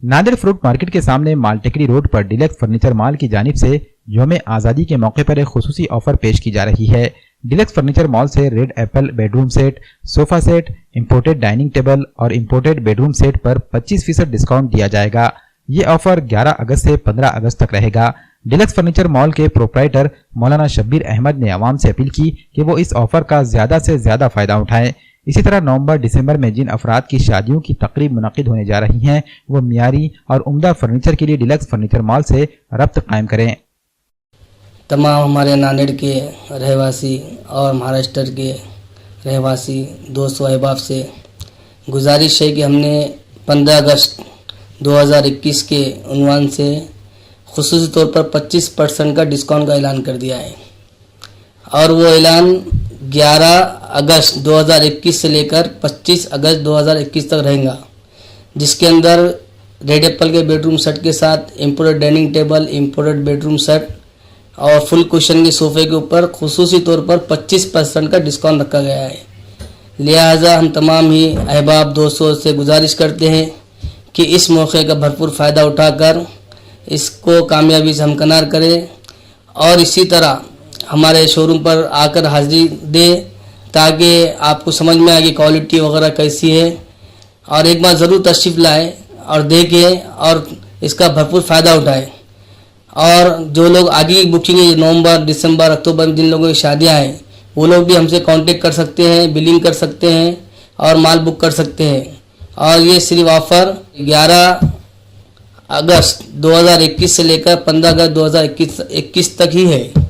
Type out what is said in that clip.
Nanded fruit market के सामने माल टेकरी road पर डिलक्स फर्नीचर मॉल की जानिब से यौम आज़ादी के मौके पर एक खुसूसी ऑफर पेश की जा रही है। डिलक्स फर्नीचर मॉल से red Apple bedroom set, sofa set, imported dining table और इंपोर्टेड बेडरूम सेट पर 25% डिस्काउंट दिया जाएगा। ये ऑफर 11 अगस्त से 15 अगस्त तक रहेगा। डिलक्स फर्नीचर मॉल के प्रोप्राइटर मौलाना शब्बीर अहमद ने आवाम से अपील की कि वो इस ऑफर का ज्यादा से ज्यादा फायदा उठाएं। इसी तरह नवंबर दिसंबर में जिन अफराद की शादियों की तकरीब मुनक़िद होने जा रही हैं वो मियारी और उम्दा फर्नीचर के लिए डिलक्स फर्नीचर मॉल से रब्त कायम करें। तमाम हमारे नांदेड़ के रहवासी और महाराष्ट्र के रहवासी दोस्तों अहबाब से गुजारिश है कि हमने 15 अगस्त 2021 के उन्वान से खुसूसी तौर पर 25% का डिस्काउंट का ऐलान कर दिया है और वो ऐलान 11 अगस्त 2021 से लेकर 25 अगस्त 2021 तक रहेगा, जिसके अंदर रेड एप्पल के बेडरूम सेट के साथ imported dining table, imported bedroom set और फुल कुशन के सोफे के ऊपर खुसूसी तौर पर 25% का डिस्काउंट रखा गया है। लिहाजा हम तमाम ही अहबाब दोस्तों से गुजारिश करते हैं कि इस मौके का भरपूर फ़ायदा उठाकर इसको कामयाबी से हमकनार करें और इसी तरह हमारे शोरूम पर आकर हाज़िरी दे ताकि आपको समझ में आए कि क्वालिटी वगैरह कैसी है और एक बार ज़रूर तशरीफ़ लाए और देखें और इसका भरपूर फ़ायदा उठाएं। और जो लोग आगे की बुकिंग है नवंबर, दिसंबर, अक्टूबर में जिन लोगों की शादियां हैं वो लोग भी हमसे कांटेक्ट कर सकते हैं, बिलिंग कर सकते हैं और माल बुक कर सकते हैं। और ये सिर्फ ऑफ़र 11 अगस्त 2021 से लेकर 15 अगस्त 2021 तक ही है।